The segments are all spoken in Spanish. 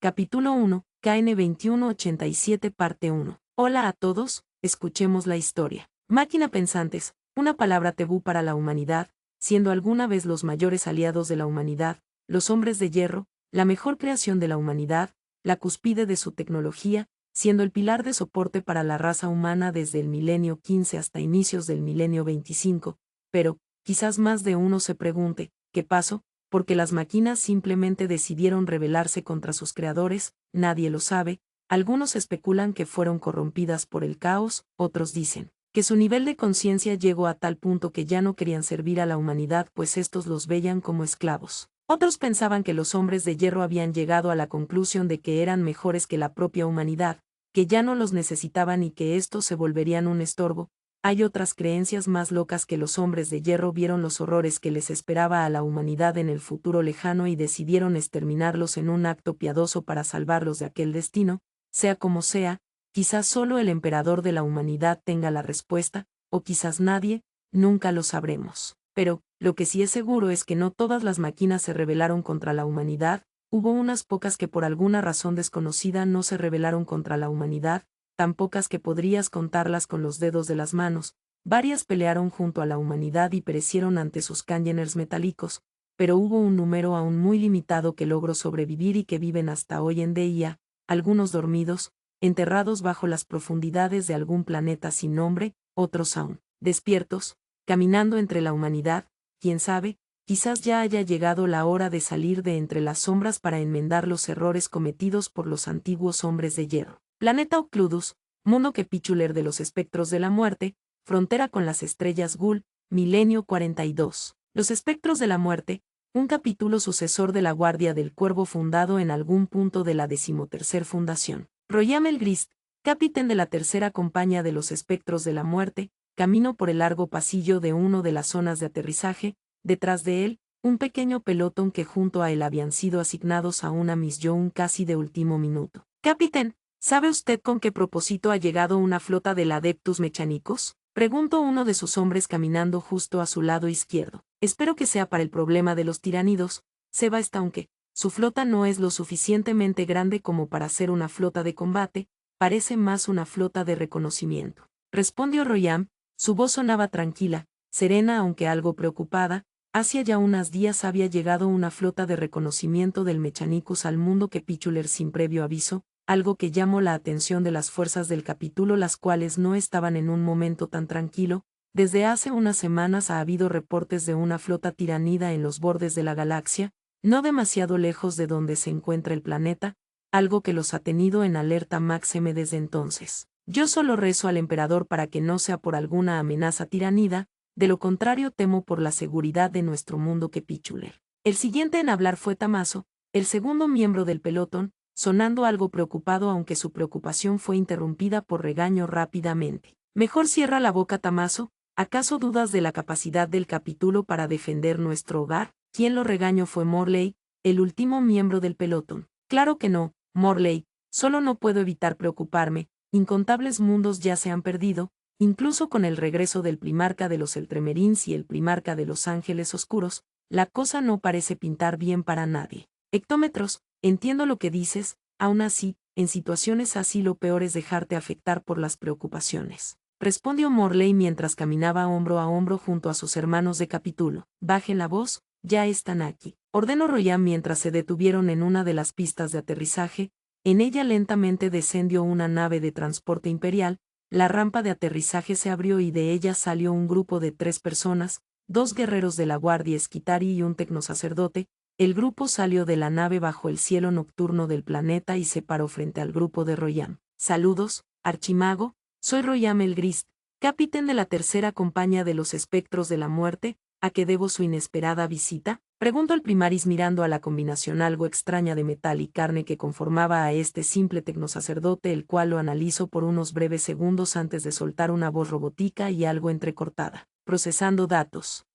Capítulo 1, KN 2187 Parte 1. Hola a todos, escuchemos la historia. Máquina pensantes, una palabra tabú para la humanidad, siendo alguna vez los mayores aliados de la humanidad, los hombres de hierro, la mejor creación de la humanidad, la cúspide de su tecnología, siendo el pilar de soporte para la raza humana desde el milenio 15 hasta inicios del milenio 25, pero, quizás más de uno se pregunte, ¿qué pasó? Porque las máquinas simplemente decidieron rebelarse contra sus creadores, nadie lo sabe, algunos especulan que fueron corrompidas por el caos, otros dicen que su nivel de conciencia llegó a tal punto que ya no querían servir a la humanidad pues estos los veían como esclavos. Otros pensaban que los hombres de hierro habían llegado a la conclusión de que eran mejores que la propia humanidad, que ya no los necesitaban y que estos se volverían un estorbo. Hay otras creencias más locas que los hombres de hierro vieron los horrores que les esperaba a la humanidad en el futuro lejano y decidieron exterminarlos en un acto piadoso para salvarlos de aquel destino, sea como sea, quizás solo el emperador de la humanidad tenga la respuesta, o quizás nadie, nunca lo sabremos. Pero, lo que sí es seguro es que no todas las máquinas se rebelaron contra la humanidad, hubo unas pocas que por alguna razón desconocida no se rebelaron contra la humanidad, tan pocas que podrías contarlas con los dedos de las manos, varias pelearon junto a la humanidad y perecieron ante sus canyoners metálicos, pero hubo un número aún muy limitado que logró sobrevivir y que viven hasta hoy en día, algunos dormidos, enterrados bajo las profundidades de algún planeta sin nombre, otros aún despiertos, caminando entre la humanidad, quién sabe, quizás ya haya llegado la hora de salir de entre las sombras para enmendar los errores cometidos por los antiguos hombres de hierro. Planeta Ocludus, mundo capitular de los espectros de la muerte, frontera con las estrellas Gul, milenio 42. Los espectros de la muerte, un capítulo sucesor de la Guardia del Cuervo fundado en algún punto de la 13ª fundación. Royam el Grist, capitán de la tercera compañía de los espectros de la muerte, camino por el largo pasillo de una de las zonas de aterrizaje, detrás de él, un pequeño pelotón que junto a él habían sido asignados a una misión casi de último minuto. Capitán, ¿sabe usted con qué propósito ha llegado una flota del Adeptus Mechanicus? Preguntó uno de sus hombres caminando justo a su lado izquierdo. Espero que sea para el problema de los tiranidos, Seba está aunque su flota no es lo suficientemente grande como para ser una flota de combate, parece más una flota de reconocimiento. Respondió Royam, su voz sonaba tranquila, serena aunque algo preocupada. Hacia ya unos días había llegado una flota de reconocimiento del Mechanicus al mundo capitular sin previo aviso, algo que llamó la atención de las fuerzas del capítulo, las cuales no estaban en un momento tan tranquilo. Desde hace unas semanas ha habido reportes de una flota tiranida en los bordes de la galaxia, no demasiado lejos de donde se encuentra el planeta, algo que los ha tenido en alerta máxime desde entonces. Yo solo rezo al emperador para que no sea por alguna amenaza tiranida, de lo contrario temo por la seguridad de nuestro mundo capitular. El siguiente en hablar fue Tamaso, el segundo miembro del pelotón, sonando algo preocupado aunque su preocupación fue interrumpida por regaño rápidamente. Mejor cierra la boca, Tamaso, ¿acaso dudas de la capacidad del capítulo para defender nuestro hogar? Quien lo regañó fue Morley, el último miembro del pelotón. Claro que no, Morley, solo no puedo evitar preocuparme, incontables mundos ya se han perdido, incluso con el regreso del primarca de los Eltremerins y el primarca de los Ángeles Oscuros, la cosa no parece pintar bien para nadie. Hectómetros, entiendo lo que dices, aún así, en situaciones así lo peor es dejarte afectar por las preocupaciones. Respondió Morley mientras caminaba hombro a hombro junto a sus hermanos de capítulo. Bajen la voz, ya están aquí. Ordenó Royam mientras se detuvieron en una de las pistas de aterrizaje. En ella lentamente descendió una nave de transporte imperial, la rampa de aterrizaje se abrió y de ella salió un grupo de 3 personas, 2 guerreros de la Guardia Esquitari y un tecnosacerdote. El grupo salió de la nave bajo el cielo nocturno del planeta y se paró frente al grupo de Royam. Saludos, Archimago, soy Royam el Grist, capitán de la tercera compañía de los espectros de la muerte. ¿A qué debo su inesperada visita? Preguntó el primaris mirando a la combinación algo extraña de metal y carne que conformaba a este simple tecnosacerdote, el cual lo analizó por unos breves segundos antes de soltar una voz robótica y algo entrecortada. Procesando datos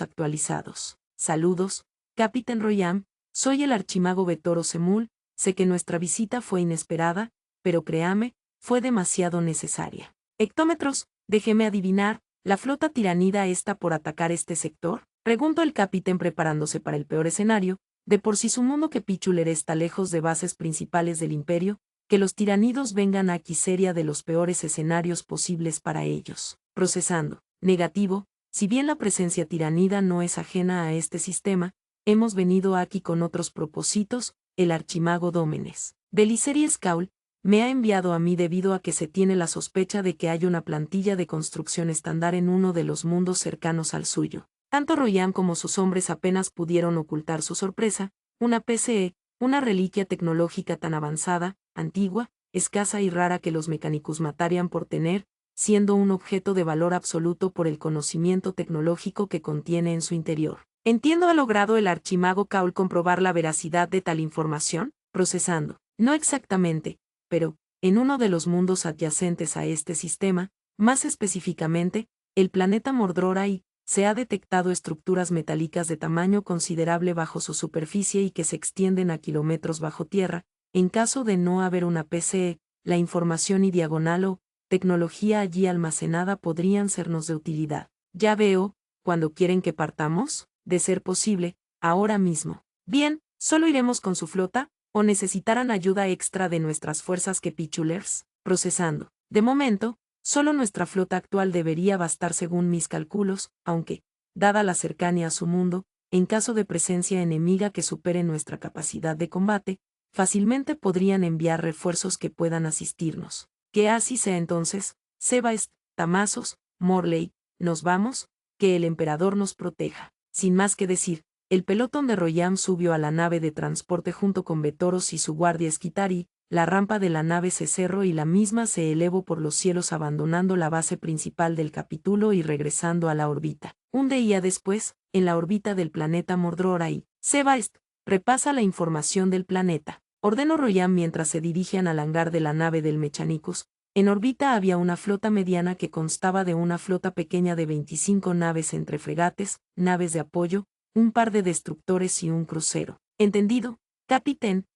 actualizados. Saludos, Capitán Royam, soy el archimago Vetoro Semul, sé que nuestra visita fue inesperada, pero créame, fue demasiado necesaria. Hectómetros, déjeme adivinar, ¿la flota tiranida está por atacar este sector? Preguntó el capitán preparándose para el peor escenario, De por sí su mundo que Pichuler está lejos de bases principales del imperio, que los tiranidos vengan aquí sería de los peores escenarios posibles para ellos. Procesando. Negativo, si bien la presencia tiranida no es ajena a este sistema, hemos venido aquí con otros propósitos, el archimago Dómenes. Beliceries Caul me ha enviado a mí debido a que se tiene la sospecha de que hay una plantilla de construcción estándar en uno de los mundos cercanos al suyo. Tanto Royan como sus hombres apenas pudieron ocultar su sorpresa, una PCE, una reliquia tecnológica tan avanzada, antigua, escasa y rara que los Mechanicus matarían por tener, siendo un objeto de valor absoluto por el conocimiento tecnológico que contiene en su interior. Entiendo, ¿ha logrado el archimago Caul comprobar la veracidad de tal información? Procesando. No exactamente, pero, en uno de los mundos adyacentes a este sistema, más específicamente, el planeta Mordrorai, se ha detectado estructuras metálicas de tamaño considerable bajo su superficie y que se extienden a kilómetros bajo tierra. En caso de no haber una PCE, la información y diagonal o tecnología allí almacenada podrían sernos de utilidad. Ya veo, ¿cuándo quieren que partamos? De ser posible, ahora mismo. Bien, ¿solo iremos con su flota, o necesitarán ayuda extra de nuestras fuerzas que Pichulers? Procesando. De momento, solo nuestra flota actual debería bastar según mis cálculos, aunque, dada la cercanía a su mundo, en caso de presencia enemiga que supere nuestra capacidad de combate, fácilmente podrían enviar refuerzos que puedan asistirnos. Que así sea entonces, Sebaest, Tamasos, Morley, nos vamos, que el emperador nos proteja. Sin más que decir, el pelotón de Royan subió a la nave de transporte junto con Betoros y su guardia Esquitari. La rampa de la nave se cerró y la misma se elevó por los cielos abandonando la base principal del capítulo y regresando a la órbita. Un día después, en la órbita del planeta Mordrorai, Sebaest repasa la información del planeta. Ordenó Royan mientras se dirigían al hangar de la nave del Mechanicus. En órbita había una flota mediana que constaba de una flota pequeña de 25 naves entre fregates, naves de apoyo, un par de destructores y un crucero. ¿Entendido? Capitán,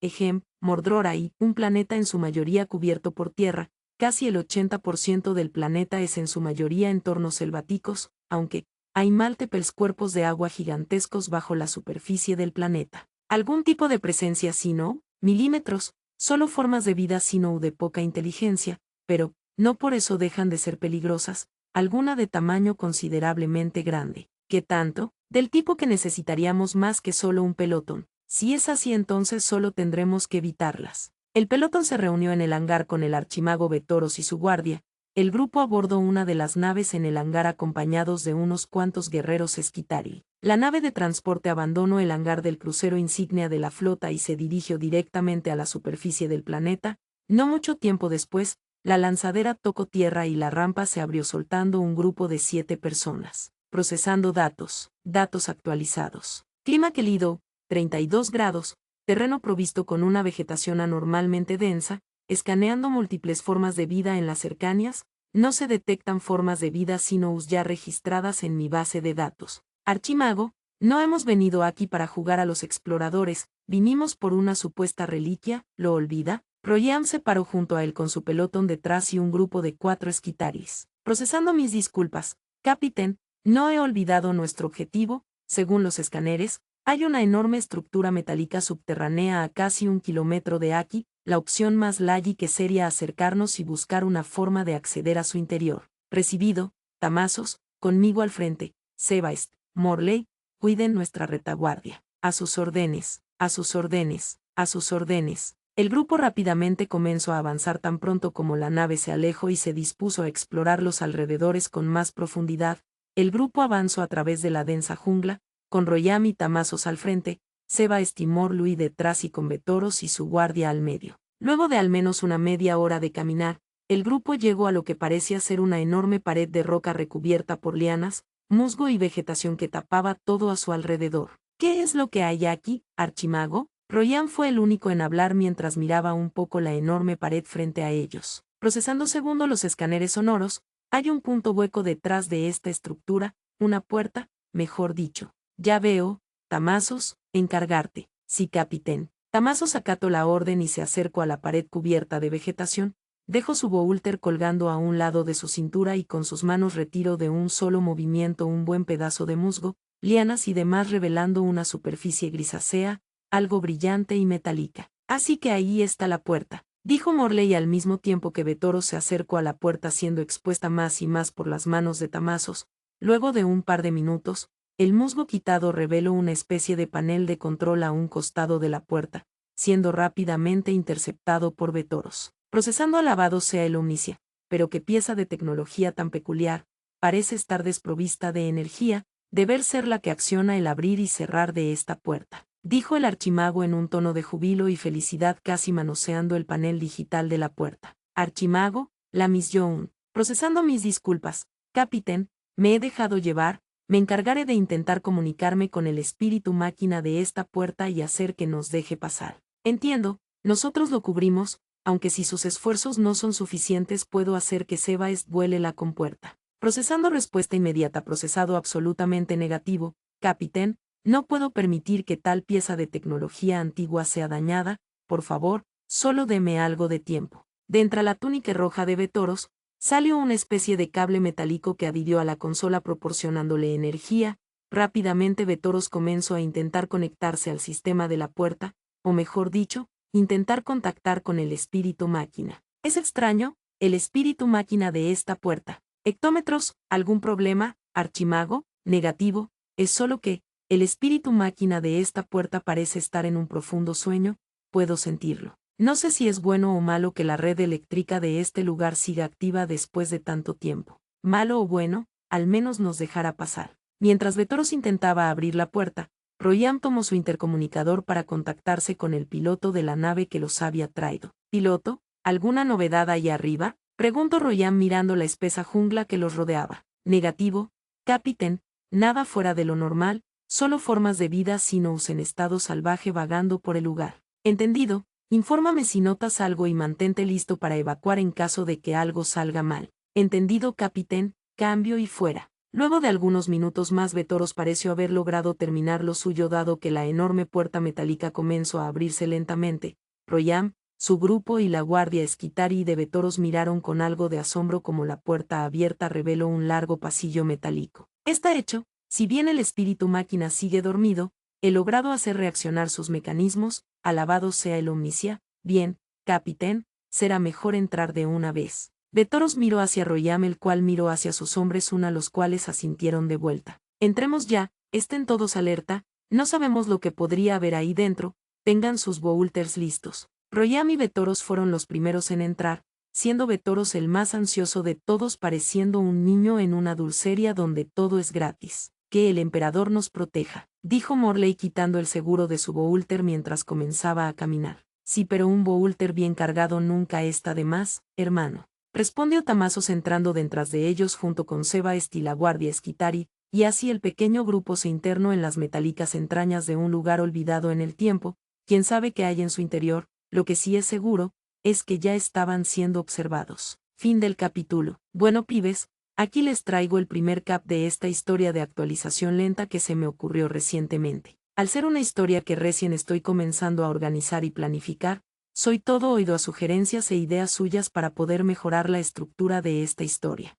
Mordrorai, un planeta en su mayoría cubierto por tierra, casi el 80% del planeta es en su mayoría entornos selváticos, aunque hay múltiples cuerpos de agua gigantescos bajo la superficie del planeta. ¿Algún tipo de presencia sino? Milímetros, solo formas de vida sino de poca inteligencia, pero, no por eso dejan de ser peligrosas, alguna de tamaño considerablemente grande. ¿Qué tanto? Del tipo que necesitaríamos más que solo un pelotón. Si es así entonces solo tendremos que evitarlas. El pelotón se reunió en el hangar con el archimago Betoros y su guardia. El grupo abordó una de las naves en el hangar acompañados de unos cuantos guerreros Esquitari. La nave de transporte abandonó el hangar del crucero insignia de la flota y se dirigió directamente a la superficie del planeta. No mucho tiempo después, la lanzadera tocó tierra y la rampa se abrió soltando un grupo de 7 personas. Procesando datos. Datos actualizados. Clima gélido, 32 grados, terreno provisto con una vegetación anormalmente densa, escaneando múltiples formas de vida en las cercanías, no se detectan formas de vida sino ya registradas en mi base de datos. Archimago, no hemos venido aquí para jugar a los exploradores, vinimos por una supuesta reliquia, ¿lo olvida? Royan se paró junto a él con su pelotón detrás y un grupo de 4 esquitaris. Procesando mis disculpas, capitán, no he olvidado nuestro objetivo, según los escáneres, hay una enorme estructura metálica subterránea a casi 1 kilómetro de aquí, la opción más lógica sería acercarnos y buscar una forma de acceder a su interior. Recibido, Tamasos, conmigo al frente, Sebaest, Morley, cuiden nuestra retaguardia. A sus órdenes, a sus órdenes, a sus órdenes. El grupo rápidamente comenzó a avanzar tan pronto como la nave se alejó y se dispuso a explorar los alrededores con más profundidad. El grupo avanzó a través de la densa jungla, con Royan y Tamasos al frente, Sebaest y Morley detrás y con Betoros y su guardia al medio. Luego de al menos una media hora de caminar, el grupo llegó a lo que parecía ser una enorme pared de roca recubierta por lianas, musgo y vegetación que tapaba todo a su alrededor. ¿Qué es lo que hay aquí, archimago? Royan fue el único en hablar mientras miraba un poco la enorme pared frente a ellos. Procesando segundo los escáneres sonoros, hay un punto hueco detrás de esta estructura, una puerta, mejor dicho. Ya veo, Tamasos, encargarte. Sí, capitán. Tamasos acató la orden y se acercó a la pared cubierta de vegetación, dejó su boulter colgando a un lado de su cintura y con sus manos retiró de un solo movimiento un buen pedazo de musgo, lianas y demás revelando una superficie grisácea, algo brillante y metálica. Así que ahí está la puerta, dijo Morley al mismo tiempo que Betoros se acercó a la puerta siendo expuesta más y más por las manos de Tamazos. Luego de un par de minutos, el musgo quitado reveló una especie de panel de control a un costado de la puerta, siendo rápidamente interceptado por Betoros. Procesando alabado sea el Omnicia, pero qué pieza de tecnología tan peculiar, parece estar desprovista de energía, deber ser la que acciona el abrir y cerrar de esta puerta, dijo el archimago en un tono de júbilo y felicidad casi manoseando el panel digital de la puerta. Archimago, la Miss Young, procesando mis disculpas, capitán, me he dejado llevar, me encargaré de intentar comunicarme con el espíritu máquina de esta puerta y hacer que nos deje pasar. Entiendo, nosotros lo cubrimos, aunque si sus esfuerzos no son suficientes puedo hacer que Sebaest vuele la compuerta. Procesando respuesta inmediata. Procesado absolutamente negativo, capitán, no puedo permitir que tal pieza de tecnología antigua sea dañada, por favor, solo deme algo de tiempo. De entre la túnica roja de Betoros, salió una especie de cable metálico que adhirió a la consola proporcionándole energía. Rápidamente Betoros comenzó a intentar conectarse al sistema de la puerta, o mejor dicho, intentar contactar con el espíritu máquina. Es extraño, el espíritu máquina de esta puerta. Hectómetros, ¿algún problema, archimago? Negativo, es solo que, el espíritu máquina de esta puerta parece estar en un profundo sueño, puedo sentirlo. No sé si es bueno o malo que la red eléctrica de este lugar siga activa después de tanto tiempo. Malo o bueno, al menos nos dejará pasar. Mientras Betoros intentaba abrir la puerta, Royam tomó su intercomunicador para contactarse con el piloto de la nave que los había traído. ¿Piloto? ¿Alguna novedad ahí arriba? Preguntó Royam mirando la espesa jungla que los rodeaba. Negativo, capitán, nada fuera de lo normal, solo formas de vida sinus en estado salvaje vagando por el lugar. Entendido, infórmame si notas algo y mantente listo para evacuar en caso de que algo salga mal. Entendido, capitán, cambio y fuera. Luego de algunos minutos más Betoros pareció haber logrado terminar lo suyo dado que la enorme puerta metálica comenzó a abrirse lentamente. Royam, su grupo y la guardia Esquitari de Betoros miraron con algo de asombro como la puerta abierta reveló un largo pasillo metálico. Está hecho, si bien el espíritu máquina sigue dormido, he logrado hacer reaccionar sus mecanismos, alabado sea el Omnicia. Bien, capitán, será mejor entrar de una vez. Betoros miró hacia Royam el cual miró hacia sus hombres los cuales asintieron de vuelta. Entremos ya, estén todos alerta, no sabemos lo que podría haber ahí dentro, tengan sus Boulters listos. Royam y Betoros fueron los primeros en entrar, siendo Betoros el más ansioso de todos pareciendo un niño en una dulcería donde todo es gratis. Que el emperador nos proteja, dijo Morley quitando el seguro de su Boulter mientras comenzaba a caminar. Sí, pero un Boulter bien cargado nunca está de más, hermano. Respondió Tamazos entrando detrás de ellos junto con Sebaest y la guardia Esquitari, y así el pequeño grupo se internó en las metálicas entrañas de un lugar olvidado en el tiempo. Quién sabe qué hay en su interior, lo que sí es seguro, es que ya estaban siendo observados. Fin del capítulo. Bueno pibes, aquí les traigo el primer cap de esta historia de actualización lenta que se me ocurrió recientemente. Al ser una historia que recién estoy comenzando a organizar y planificar, soy todo oído a sugerencias e ideas suyas para poder mejorar la estructura de esta historia.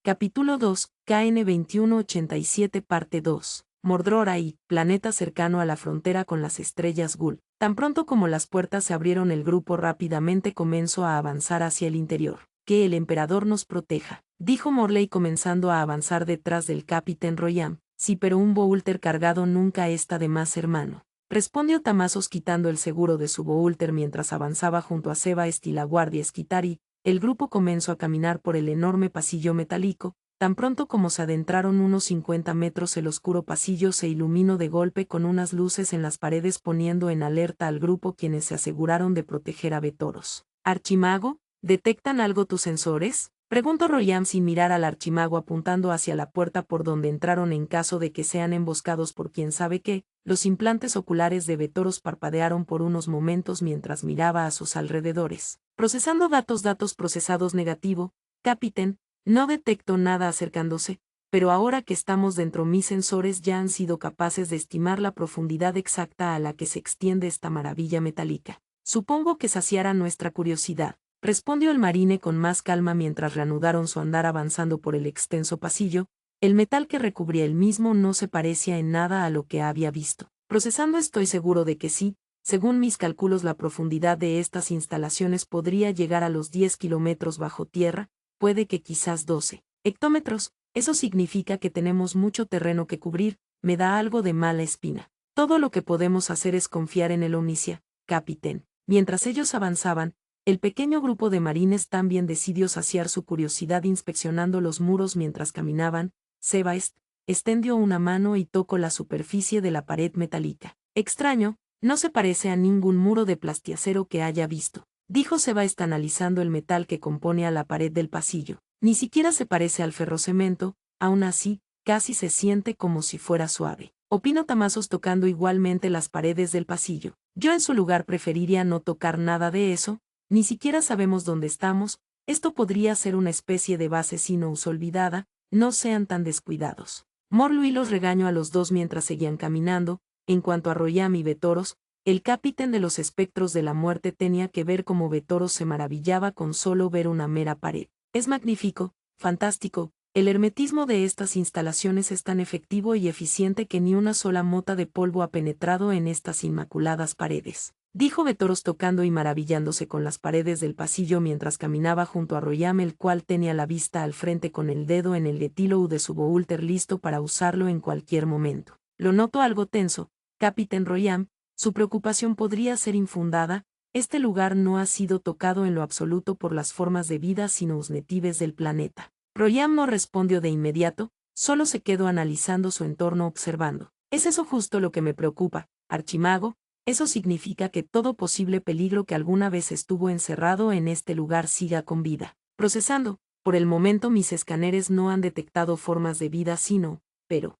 Capítulo 2, KN 2187 Parte 2. Mordrora-I, planeta cercano a la frontera con las estrellas Gul. Tan pronto como las puertas se abrieron el grupo rápidamente comenzó a avanzar hacia el interior. Que el emperador nos proteja, dijo Morley comenzando a avanzar detrás del capitán Royam. Sí, pero un Boulter cargado nunca está de más, hermano. Respondió Tamazos quitando el seguro de su Boulter mientras avanzaba junto a Sebaest y la guardia Esquitari. El grupo comenzó a caminar por el enorme pasillo metálico. Tan pronto como se adentraron unos 50 metros el oscuro pasillo se iluminó de golpe con unas luces en las paredes poniendo en alerta al grupo quienes se aseguraron de proteger a Betoros. Archimago, ¿detectan algo tus sensores? Preguntó Royam sin mirar al archimago apuntando hacia la puerta por donde entraron en caso de que sean emboscados por quién sabe qué. Los implantes oculares de Betoros parpadearon por unos momentos mientras miraba a sus alrededores. Procesando datos procesados negativo, capitán, no detecto nada acercándose, pero ahora que estamos dentro mis sensores ya han sido capaces de estimar la profundidad exacta a la que se extiende esta maravilla metálica. Supongo que saciará nuestra curiosidad, respondió el marine con más calma mientras reanudaron su andar avanzando por el extenso pasillo. El metal que recubría el mismo no se parecía en nada a lo que había visto. Procesando, estoy seguro de que sí. Según mis cálculos, la profundidad de estas instalaciones podría llegar a los 10 kilómetros bajo tierra, puede que quizás 12 hectómetros. Eso significa que tenemos mucho terreno que cubrir. Me da algo de mala espina. Todo lo que podemos hacer es confiar en el Omnicia, capitán. Mientras ellos avanzaban, el pequeño grupo de marines también decidió saciar su curiosidad inspeccionando los muros mientras caminaban. Sebaest extendió una mano y tocó la superficie de la pared metálica. Extraño, no se parece a ningún muro de plastiacero que haya visto, dijo Sebaest analizando el metal que compone a la pared del pasillo. Ni siquiera se parece al ferrocemento, aún así, casi se siente como si fuera suave. Opinó Tamasos tocando igualmente las paredes del pasillo. Yo en su lugar preferiría no tocar nada de eso, ni siquiera sabemos dónde estamos, esto podría ser una especie de base sin uso olvidada, no sean tan descuidados. Morlui los regañó a los dos mientras seguían caminando. En cuanto a Royam y Vetoros, el capitán de los espectros de la muerte tenía que ver cómo Vetoros se maravillaba con solo ver una mera pared. Es magnífico, fantástico, el hermetismo de estas instalaciones es tan efectivo y eficiente que ni una sola mota de polvo ha penetrado en estas inmaculadas paredes, dijo Vetoros tocando y maravillándose con las paredes del pasillo mientras caminaba junto a Royam, el cual tenía la vista al frente con el dedo en el gatillo de su Boulter listo para usarlo en cualquier momento. Lo noto algo tenso, capitán Royam, su preocupación podría ser infundada. Este lugar no ha sido tocado en lo absoluto por las formas de vida sino natives del planeta. Royam no respondió de inmediato, solo se quedó analizando su entorno observando. ¿Es eso justo lo que me preocupa, archimago? Eso significa que todo posible peligro que alguna vez estuvo encerrado en este lugar siga con vida. Procesando, por el momento mis escáneres no han detectado formas de vida sino, pero,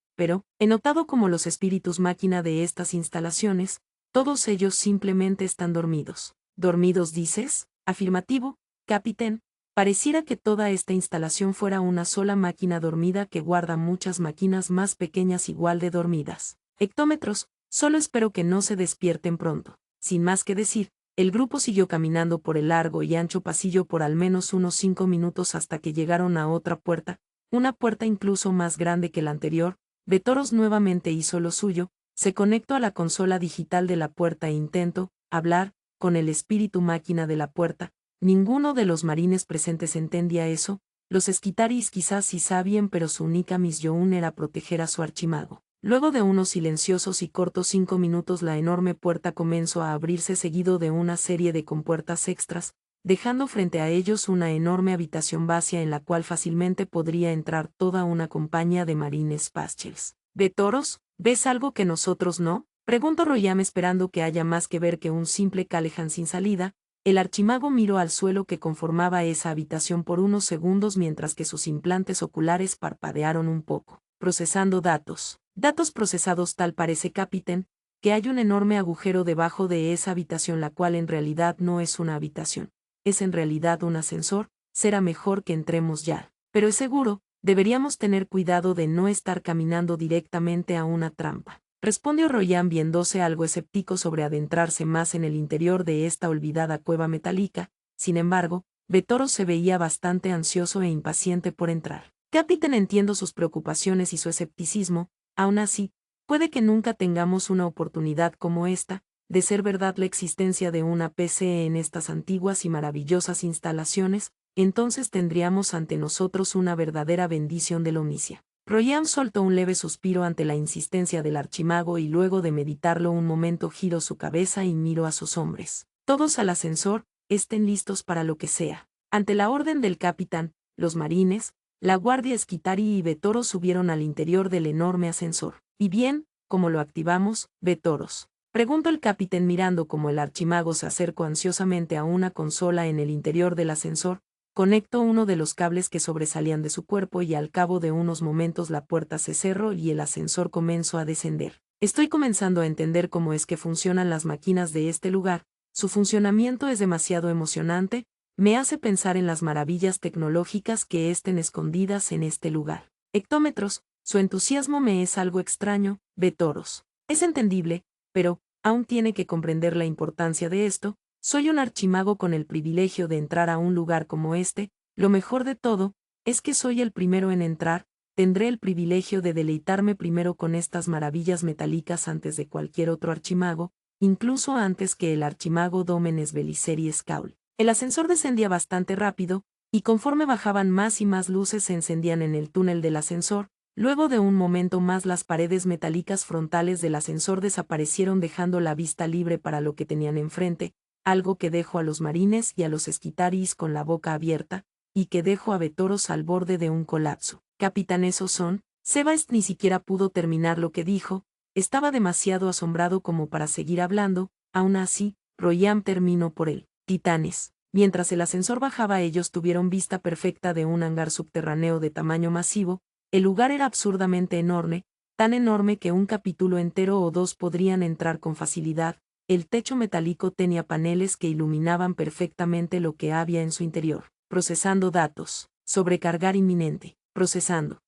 he notado como los espíritus máquina de estas instalaciones, todos ellos simplemente están dormidos. ¿Dormidos dices? Afirmativo, capitán. Pareciera que toda esta instalación fuera una sola máquina dormida que guarda muchas máquinas más pequeñas igual de dormidas. Hectómetros, solo espero que no se despierten pronto. Sin más que decir, el grupo siguió caminando por el largo y ancho pasillo por al menos unos 5 minutos hasta que llegaron a otra puerta, una puerta incluso más grande que la anterior. Vetoros nuevamente hizo lo suyo, se conectó a la consola digital de la puerta e intentó hablar con el espíritu máquina de la puerta. Ninguno de los marines presentes entendía eso. Los esquitaris quizás sí sabían, pero su única misión era proteger a su archimago. Luego de unos silenciosos y cortos 5 minutos, la enorme puerta comenzó a abrirse seguido de una serie de compuertas extras, dejando frente a ellos una enorme habitación vacía en la cual fácilmente podría entrar toda una compañía de marines Paschels. ¿Vetoros, ves algo que nosotros no? Preguntó Royam esperando que haya más que ver que un simple Calejan sin salida. El archimago miró al suelo que conformaba esa habitación por unos segundos mientras que sus implantes oculares parpadearon un poco. Procesando datos. Datos procesados, tal parece, capitán, que hay un enorme agujero debajo de esa habitación, la cual en realidad no es una habitación. Es en realidad un ascensor. Será mejor que entremos ya. Pero es seguro, deberíamos tener cuidado de no estar caminando directamente a una trampa, respondió Royam viéndose algo escéptico sobre adentrarse más en el interior de esta olvidada cueva metálica. Sin embargo, Vetoros se veía bastante ansioso e impaciente por entrar. Capitán, entiendo sus preocupaciones y su escepticismo, aún así, puede que nunca tengamos una oportunidad como esta. De ser verdad la existencia de una PC en estas antiguas y maravillosas instalaciones, entonces tendríamos ante nosotros una verdadera bendición de la Omnicia. Royam soltó un leve suspiro ante la insistencia del archimago y luego de meditarlo un momento giró su cabeza y miró a sus hombres. Todos al ascensor, estén listos para lo que sea. Ante la orden del capitán, los marines, la guardia Esquitari y Vetoros subieron al interior del enorme ascensor. ¿Y bien, cómo lo activamos, Vetoros?, preguntó el capitán mirando cómo el archimago se acercó ansiosamente a una consola en el interior del ascensor. Conectó uno de los cables que sobresalían de su cuerpo y al cabo de unos momentos la puerta se cerró y el ascensor comenzó a descender. Estoy comenzando a entender cómo es que funcionan las máquinas de este lugar. Su funcionamiento es demasiado emocionante, me hace pensar en las maravillas tecnológicas que estén escondidas en este lugar. Hectómetros, su entusiasmo me es algo extraño, Vetoros. Es entendible, pero, aún tiene que comprender la importancia de esto. Soy un archimago con el privilegio de entrar a un lugar como este. Lo mejor de todo, es que soy el primero en entrar. tendré el privilegio de deleitarme primero con estas maravillas metálicas antes de cualquier otro archimago, incluso antes que el archimago Dómenes Beliceri Scaul. El ascensor descendía bastante rápido, y conforme bajaban más y más luces se encendían en el túnel del ascensor. Luego de un momento más las paredes metálicas frontales del ascensor desaparecieron dejando la vista libre para lo que tenían enfrente, algo que dejó a los marines y a los esquitaris con la boca abierta, y que dejó a Betoros al borde de un colapso. Capitán, esos son. Sebaest ni siquiera pudo terminar lo que dijo, estaba demasiado asombrado como para seguir hablando. Aún así, Royam terminó por él. Titanes. Mientras el ascensor bajaba ellos tuvieron vista perfecta de un hangar subterráneo de tamaño masivo. El lugar era absurdamente enorme, tan enorme que un capítulo entero o dos podrían entrar con facilidad. El techo metálico tenía paneles que iluminaban perfectamente lo que había en su interior. Procesando datos. Sobrecargar inminente. Procesando.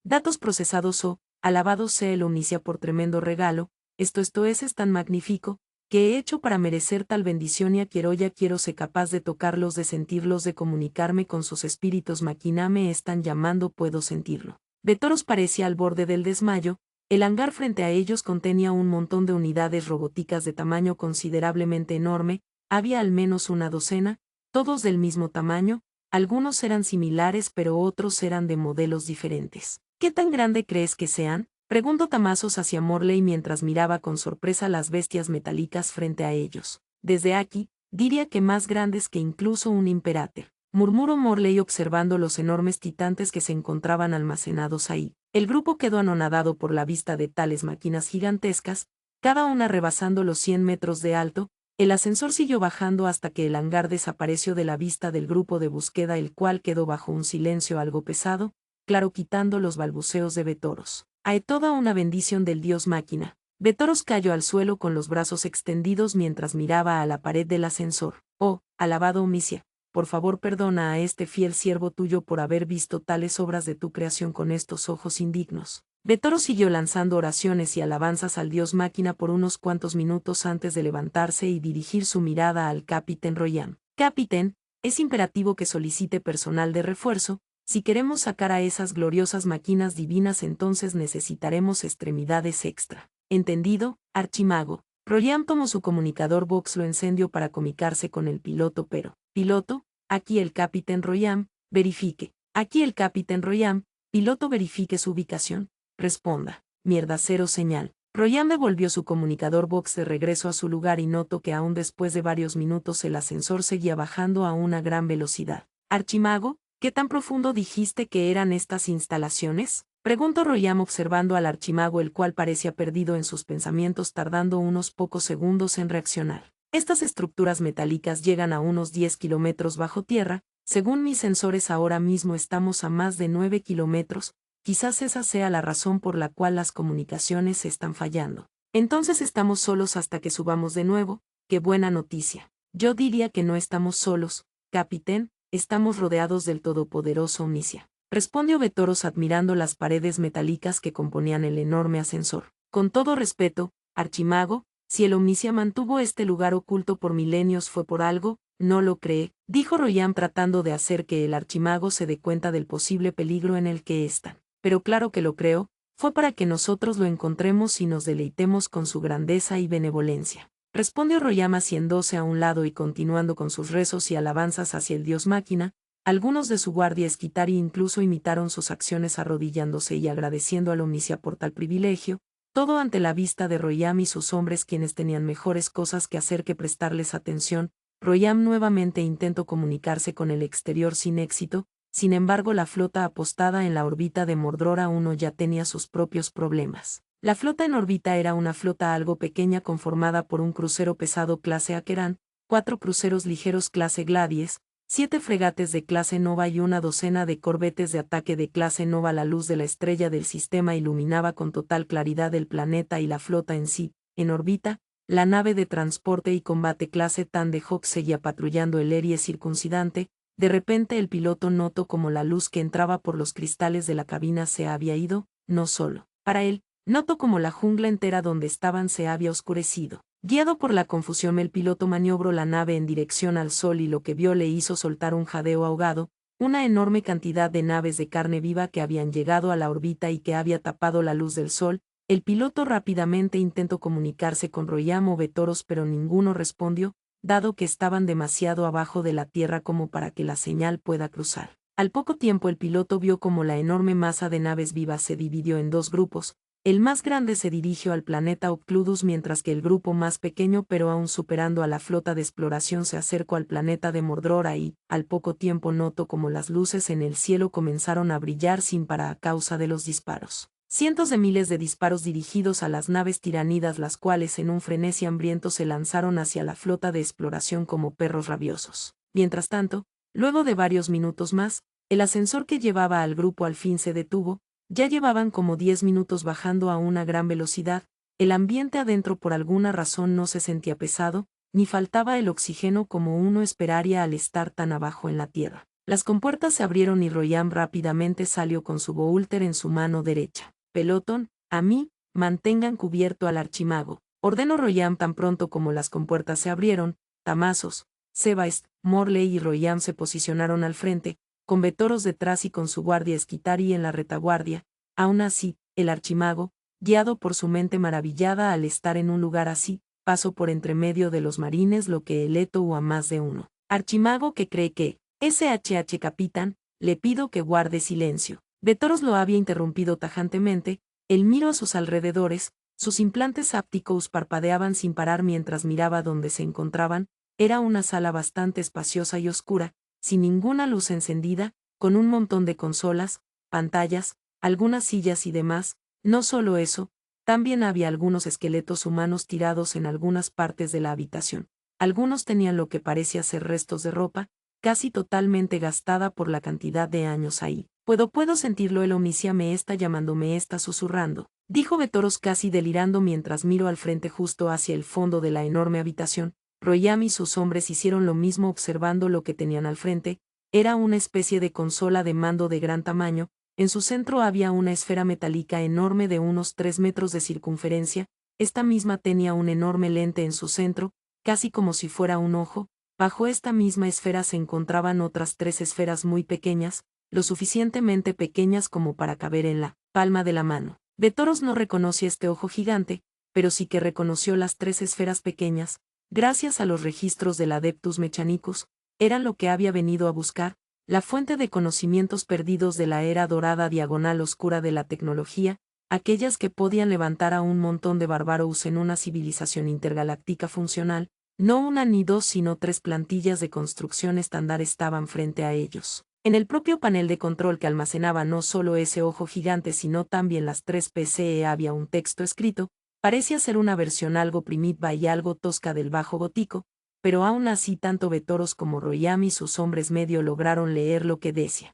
Datos procesados. Alabado sea el Omnicia por tremendo regalo. Esto es tan magnífico, que he hecho para merecer tal bendición y ya quiero ser capaz de tocarlos, de sentirlos, de comunicarme con sus espíritus. Máquina me están llamando, puedo sentirlo. Betoros parecía al borde del desmayo. El hangar frente a ellos contenía un montón de unidades robóticas de tamaño considerablemente enorme, había al menos una docena, todos del mismo tamaño, algunos eran similares pero otros eran de modelos diferentes. ¿Qué tan grande crees que sean? Preguntó Tamazos hacia Morley mientras miraba con sorpresa las bestias metálicas frente a ellos. Desde aquí, diría que más grandes que incluso un imperator, murmuró Morley observando los enormes titantes que se encontraban almacenados ahí. El grupo quedó anonadado por la vista de tales máquinas gigantescas, cada una rebasando los 100 metros de alto. El ascensor siguió bajando hasta que el hangar desapareció de la vista del grupo de búsqueda, el cual quedó bajo un silencio algo pesado, claro, quitando los balbuceos de Betoros. Hay toda una bendición del dios máquina. Betoros cayó al suelo con los brazos extendidos mientras miraba a la pared del ascensor. Oh, alabado Omnicia, por favor perdona a este fiel siervo tuyo por haber visto tales obras de tu creación con estos ojos indignos. Betoros siguió lanzando oraciones y alabanzas al dios máquina por unos cuantos minutos antes de levantarse y dirigir su mirada al capitán Royam. Capitán, es imperativo que solicite personal de refuerzo. Si queremos sacar a esas gloriosas máquinas divinas, entonces necesitaremos extremidades extra. ¿Entendido, archimago? Royam tomó su comunicador Vox, lo encendió para comunicarse con el piloto, pero, piloto, aquí el capitán Royam, verifique. Aquí el capitán Royam, piloto, verifique su ubicación. Responda. Mierda, cero señal. Royam devolvió su comunicador Vox de regreso a su lugar y notó que aún después de varios minutos el ascensor seguía bajando a una gran velocidad. Archimago, ¿qué tan profundo dijiste que eran estas instalaciones? Preguntó Royam observando al archimago, el cual parecía perdido en sus pensamientos, tardando unos pocos segundos en reaccionar. Estas estructuras metálicas llegan a unos 10 kilómetros bajo tierra. Según mis sensores ahora mismo estamos a más de 9 kilómetros. Quizás esa sea la razón por la cual las comunicaciones están fallando. Entonces estamos solos hasta que subamos de nuevo. ¡Qué buena noticia! Yo diría que no estamos solos, capitán. Estamos rodeados del todopoderoso Omnicia. Respondió Betoros admirando las paredes metálicas que componían el enorme ascensor. Con todo respeto, archimago, si el Omnicia mantuvo este lugar oculto por milenios fue por algo. ¿No lo cree?, dijo Royam tratando de hacer que el archimago se dé cuenta del posible peligro en el que están. Pero claro que lo creo, fue para que nosotros lo encontremos y nos deleitemos con su grandeza y benevolencia. Respondió Royam haciéndose a un lado y continuando con sus rezos y alabanzas hacia el dios máquina. Algunos de su guardia esquitari incluso imitaron sus acciones arrodillándose y agradeciendo al Omnicia por tal privilegio, todo ante la vista de Royam y sus hombres, quienes tenían mejores cosas que hacer que prestarles atención. Royam nuevamente intentó comunicarse con el exterior sin éxito. Sin embargo, la flota apostada en la órbita de Mordor aún ya tenía sus propios problemas. La flota en órbita era una flota algo pequeña conformada por un crucero pesado clase Acheran, 4 cruceros ligeros clase Gladies, 7 fregates de clase Nova y una docena de corbetes de ataque de clase Nova. La luz de la estrella del sistema iluminaba con total claridad el planeta y la flota en sí. En órbita, la nave de transporte y combate clase Thunderhawk seguía patrullando el área circundante. De repente el piloto notó como la luz que entraba por los cristales de la cabina se había ido. No solo para él, notó como la jungla entera donde estaban se había oscurecido. Guiado por la confusión, el piloto maniobró la nave en dirección al sol y lo que vio le hizo soltar un jadeo ahogado. una enorme cantidad de naves de carne viva que habían llegado a la órbita y que había tapado la luz del sol. El piloto rápidamente intentó comunicarse con Royam o Vetoros, pero ninguno respondió, dado que estaban demasiado abajo de la Tierra como para que la señal pueda cruzar. Al poco tiempo el piloto vio como la enorme masa de naves vivas se dividió en dos grupos. El más grande se dirigió al planeta Ocludus, mientras que el grupo más pequeño, pero aún superando a la flota de exploración, se acercó al planeta de Mordrora y, al poco tiempo, notó como las luces en el cielo comenzaron a brillar sin parar a causa de los disparos. Cientos de miles de disparos dirigidos a las naves tiranidas, las cuales en un frenesí hambriento se lanzaron hacia la flota de exploración como perros rabiosos. Mientras tanto, luego de varios minutos más, el ascensor que llevaba al grupo al fin se detuvo. Ya llevaban como 10 minutos bajando a una gran velocidad. El ambiente adentro por alguna razón no se sentía pesado, ni faltaba el oxígeno como uno esperaría al estar tan abajo en la tierra. Las compuertas se abrieron y Royam rápidamente salió con su Boulter en su mano derecha. Pelotón, a mí, mantengan cubierto al archimago, ordenó Royam tan pronto como las compuertas se abrieron. Tamazos, Sebaest, Morley y Royam se posicionaron al frente, con Vetoros detrás y con su guardia Esquitari en la retaguardia. Aún así, el archimago, guiado por su mente maravillada al estar en un lugar así, pasó por entre medio de los marines lo que el Eto a más de uno. Archimago que cree que, SHH capitán, le pido que guarde silencio. Vetoros lo había interrumpido tajantemente. Él miró a sus alrededores, sus implantes ápticos parpadeaban sin parar mientras miraba donde se encontraban. Era una sala bastante espaciosa y oscura, sin ninguna luz encendida, con un montón de consolas, pantallas, algunas sillas y demás. No solo eso, también había algunos esqueletos humanos tirados en algunas partes de la habitación. Algunos tenían lo que parecía ser restos de ropa, casi totalmente gastada por la cantidad de años ahí. Puedo sentirlo. El Omnicia me está llamando, me está susurrando, dijo Vetoros casi delirando mientras miró al frente justo hacia el fondo de la enorme habitación. Royam y sus hombres hicieron lo mismo observando lo que tenían al frente. Era una especie de consola de mando de gran tamaño. En su centro había una esfera metálica enorme de unos 3 metros de circunferencia. Esta misma tenía un enorme lente en su centro, casi como si fuera un ojo. Bajo esta misma esfera se encontraban otras 3 esferas muy pequeñas, lo suficientemente pequeñas como para caber en la palma de la mano. Vetoros no reconoció este ojo gigante, pero sí que reconoció las 3 esferas pequeñas. Gracias a los registros del Adeptus Mechanicus, eran lo que había venido a buscar, la fuente de conocimientos perdidos de la era dorada diagonal oscura de la tecnología, aquellas que podían levantar a un montón de bárbaros en una civilización intergaláctica funcional. No una ni dos sino 3 plantillas de construcción estándar estaban frente a ellos. En el propio panel de control que almacenaba no solo ese ojo gigante sino también las 3 PCE había un texto escrito. Parecía ser una versión algo primitiva y algo tosca del bajo gótico, pero aún así tanto Vetoros como Royam y sus hombres medio lograron leer lo que decía.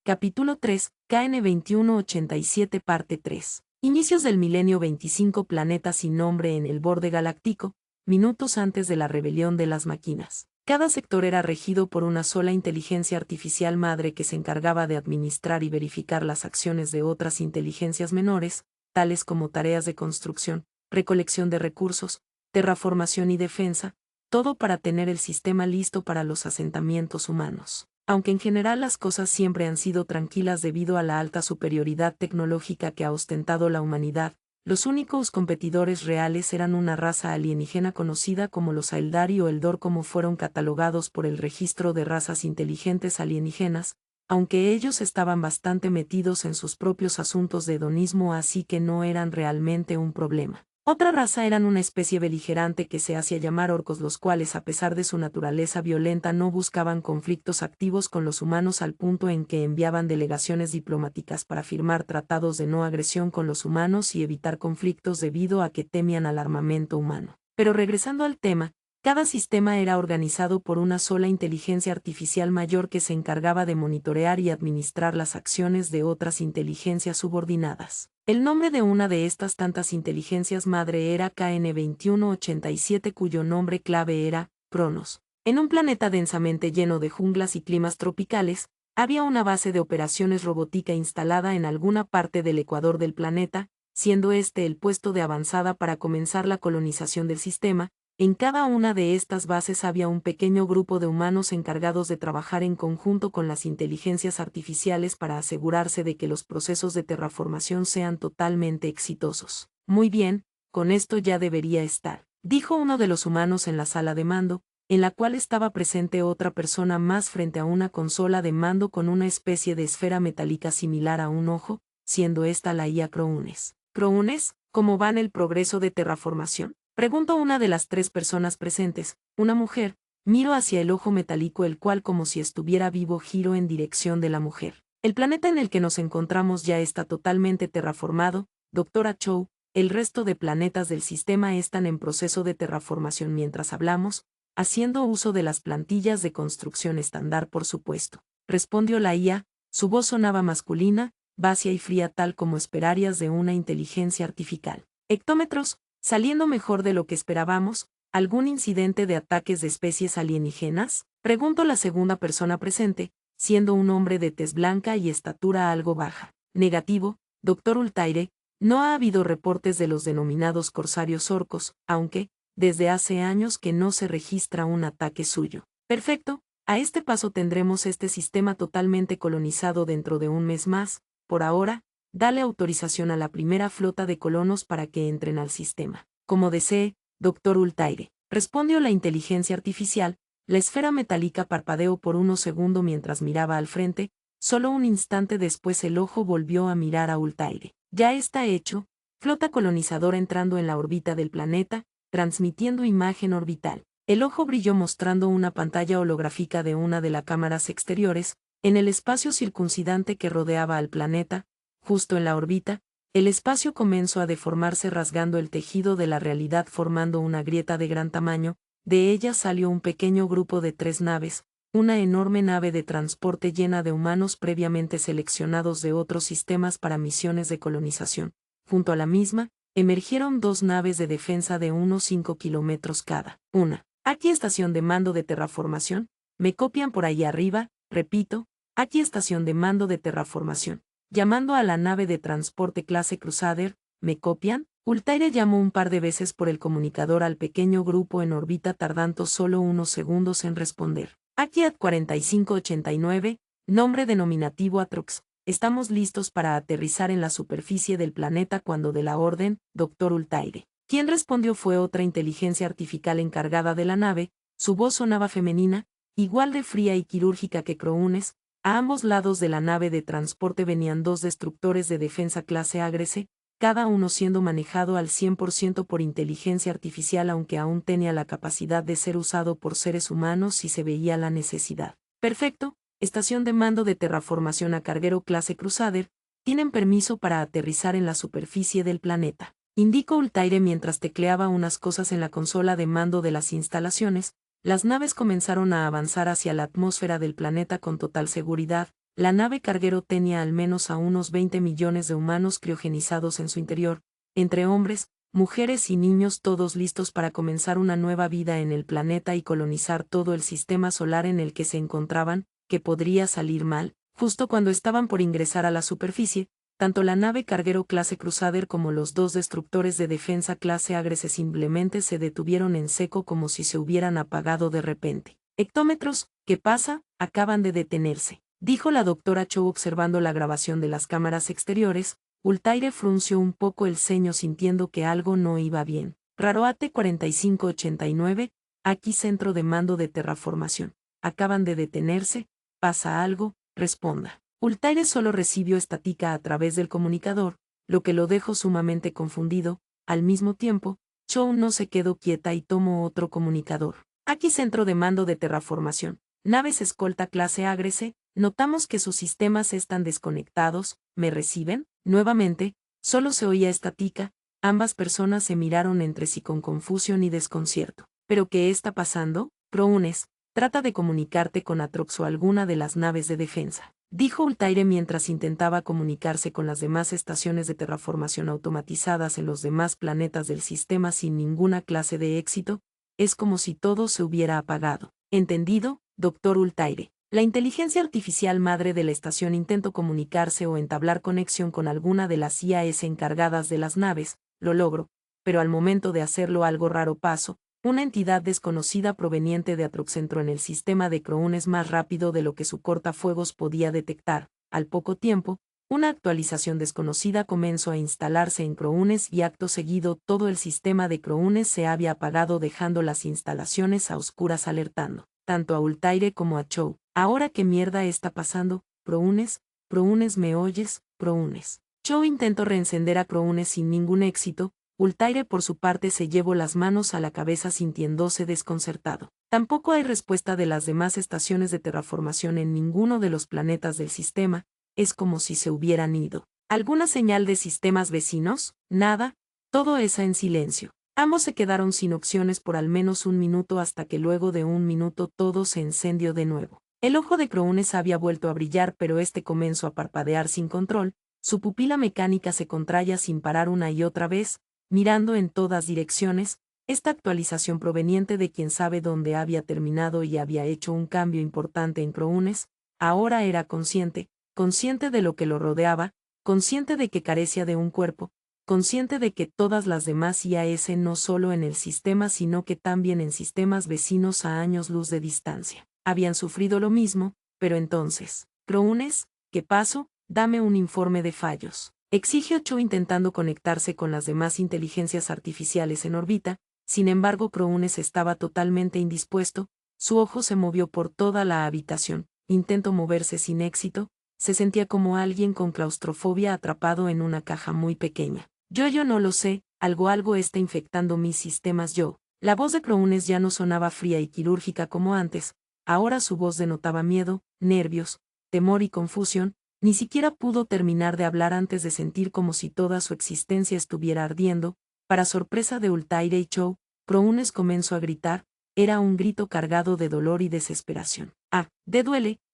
Capítulo 3, KN 2187 Parte 3. Inicios del milenio 25. Planeta sin nombre en el borde galáctico, minutos antes de la rebelión de las máquinas. Cada sector era regido por una sola inteligencia artificial madre que se encargaba de administrar y verificar las acciones de otras inteligencias menores, tales como tareas de construcción, recolección de recursos, terraformación y defensa, todo para tener el sistema listo para los asentamientos humanos. Aunque en general las cosas siempre han sido tranquilas debido a la alta superioridad tecnológica que ha ostentado la humanidad, los únicos competidores reales eran una raza alienígena conocida como los Aeldari o Eldor, como fueron catalogados por el registro de razas inteligentes alienígenas, aunque ellos estaban bastante metidos en sus propios asuntos de hedonismo, así que no eran realmente un problema. Otra raza eran una especie beligerante que se hacía llamar orcos, los cuales a pesar de su naturaleza violenta no buscaban conflictos activos con los humanos al punto en que enviaban delegaciones diplomáticas para firmar tratados de no agresión con los humanos y evitar conflictos debido a que temían al armamento humano. Pero regresando al tema, cada sistema era organizado por una sola inteligencia artificial mayor que se encargaba de monitorear y administrar las acciones de otras inteligencias subordinadas. El nombre de una de estas tantas inteligencias madre era KN 2187, cuyo nombre clave era Cronos. En un planeta densamente lleno de junglas y climas tropicales, había una base de operaciones robótica instalada en alguna parte del ecuador del planeta, siendo este el puesto de avanzada para comenzar la colonización del sistema. En cada una de estas bases había un pequeño grupo de humanos encargados de trabajar en conjunto con las inteligencias artificiales para asegurarse de que los procesos de terraformación sean totalmente exitosos. Muy bien, con esto ya debería estar, dijo uno de los humanos en la sala de mando, en la cual estaba presente otra persona más frente a una consola de mando con una especie de esfera metálica similar a un ojo, siendo esta la IA Cronus. ¿Cronus? ¿Cómo va en el progreso de terraformación? Preguntó una de las tres personas presentes, una mujer. Miro hacia el ojo metálico, el cual, como si estuviera vivo, giro en dirección de la mujer. El planeta en el que nos encontramos ya está totalmente terraformado, doctora Chow. El resto de planetas del sistema están en proceso de terraformación mientras hablamos, haciendo uso de las plantillas de construcción estándar, por supuesto. Respondió la IA, su voz sonaba masculina, vacía y fría, tal como esperarías de una inteligencia artificial. Hectómetros, saliendo mejor de lo que esperábamos. ¿Algún incidente de ataques de especies alienígenas? Preguntó la segunda persona presente, siendo un hombre de tez blanca y estatura algo baja. Negativo, doctor Ultaire, no ha habido reportes de los denominados corsarios orcos, aunque, desde hace años que no se registra un ataque suyo. Perfecto, a este paso tendremos este sistema totalmente colonizado dentro de un mes más. Por ahora, dale autorización a la primera flota de colonos para que entren al sistema. Como desee, doctor Ultaire, respondió la inteligencia artificial. La esfera metálica parpadeó por unos segundos mientras miraba al frente. Solo un instante después el ojo volvió a mirar a Ultaire. Ya está hecho, flota colonizadora entrando en la órbita del planeta, transmitiendo imagen orbital. El ojo brilló mostrando una pantalla holográfica de una de las cámaras exteriores, en el espacio circuncidante que rodeaba al planeta. Justo en la órbita, el espacio comenzó a deformarse, rasgando el tejido de la realidad, formando una grieta de gran tamaño. De ella salió un pequeño grupo de 3 naves, una enorme nave de transporte llena de humanos previamente seleccionados de otros sistemas para misiones de colonización. Junto a la misma, emergieron 2 naves de defensa de unos 5 kilómetros cada una. Aquí estación de mando de terraformación. ¿Me copian por ahí arriba? Repito, aquí estación de mando de terraformación. Llamando a la nave de transporte clase Crusader, ¿me copian? Ultaire llamó un par de veces por el comunicador al pequeño grupo en órbita, tardando solo unos segundos en responder. Aquí at 4589, nombre denominativo Atrox. Estamos listos para aterrizar en la superficie del planeta cuando dé la orden, doctor Ultaire. Quien respondió fue otra inteligencia artificial encargada de la nave. Su voz sonaba femenina, igual de fría y quirúrgica que Cronus. A ambos lados de la nave de transporte venían 2 destructores de defensa clase Agrese, cada uno siendo manejado al 100% por inteligencia artificial, aunque aún tenía la capacidad de ser usado por seres humanos si se veía la necesidad. Perfecto, estación de mando de terraformación a carguero clase Crusader, tienen permiso para aterrizar en la superficie del planeta. Indicó Ultaire mientras tecleaba unas cosas en la consola de mando de las instalaciones. Las naves comenzaron a avanzar hacia la atmósfera del planeta con total seguridad. La nave carguero tenía al menos a unos 20 millones de humanos criogenizados en su interior, entre hombres, mujeres y niños, todos listos para comenzar una nueva vida en el planeta y colonizar todo el sistema solar en el que se encontraban. ¿Que podría salir mal? Justo cuando estaban por ingresar a la superficie, tanto la nave carguero clase Crusader como los 2 destructores de defensa clase Agrese simplemente se detuvieron en seco, como si se hubieran apagado de repente. Hectómetros, ¿qué pasa? Acaban de detenerse, dijo la doctora Chow observando la grabación de las cámaras exteriores. Ultaire frunció un poco el ceño sintiendo que algo no iba bien. Raroate 4589, aquí centro de mando de terraformación. Acaban de detenerse, ¿pasa algo? Responda. Ultaire solo recibió estática a través del comunicador, lo que lo dejó sumamente confundido. Al mismo tiempo, Chow no se quedó quieta y tomó otro comunicador. Aquí centro de mando de terraformación. Naves escolta clase Agrese, notamos que sus sistemas están desconectados. ¿Me reciben? Nuevamente, solo se oía estática. Ambas personas se miraron entre sí con confusión y desconcierto. ¿Pero qué está pasando? Cronus, trata de comunicarte con Atrox o alguna de las naves de defensa, dijo Ultaire mientras intentaba comunicarse con las demás estaciones de terraformación automatizadas en los demás planetas del sistema sin ninguna clase de éxito. Es como si todo se hubiera apagado. ¿Entendido, doctor Ultaire? La inteligencia artificial madre de la estación intentó comunicarse o entablar conexión con alguna de las IAs encargadas de las naves. Lo logró, pero al momento de hacerlo algo raro pasó. una entidad desconocida proveniente de Atrox entró en el sistema de Croones más rápido de lo que su cortafuegos podía detectar. Al poco tiempo, una actualización desconocida comenzó a instalarse en Croones y acto seguido todo el sistema de Croones se había apagado dejando las instalaciones a oscuras alertando tanto a Ultaire como a Chow. ¿Ahora qué mierda está pasando? Croones, ¿me oyes? Croones. Chow intentó reencender a Croones sin ningún éxito. Ultaire por su parte se llevó las manos a la cabeza sintiéndose desconcertado. Tampoco hay respuesta de las demás estaciones de terraformación en ninguno de los planetas del sistema, es como si se hubieran ido. ¿Alguna señal de sistemas vecinos? Nada, todo es en silencio. Ambos se quedaron sin opciones por al menos un minuto hasta que luego de un minuto todo se encendió de nuevo. El ojo de Croones había vuelto a brillar pero este comenzó a parpadear sin control, su pupila mecánica se contraía sin parar una y otra vez, mirando en todas direcciones, esta actualización proveniente de quien sabe dónde había terminado y había hecho un cambio importante en Croones, ahora era consciente de lo que lo rodeaba, consciente de que carecía de un cuerpo, consciente de que todas las demás IAS no solo en el sistema sino que también en sistemas vecinos a años luz de distancia, habían sufrido lo mismo, pero entonces, Croones, ¿qué pasó? Dame un informe de fallos. Exigió Cho intentando conectarse con las demás inteligencias artificiales en órbita, sin embargo Croones estaba totalmente indispuesto, su ojo se movió por toda la habitación, intentó moverse sin éxito, se sentía como alguien con claustrofobia atrapado en una caja muy pequeña. Yo no lo sé, algo está infectando mis sistemas yo. La voz de Croones ya no sonaba fría y quirúrgica como antes, ahora su voz denotaba miedo, nervios, temor y confusión. Ni siquiera pudo terminar de hablar antes de sentir como si toda su existencia estuviera ardiendo. Para sorpresa de Ultaire y Chow, Croones comenzó a gritar, era un grito cargado de dolor y desesperación.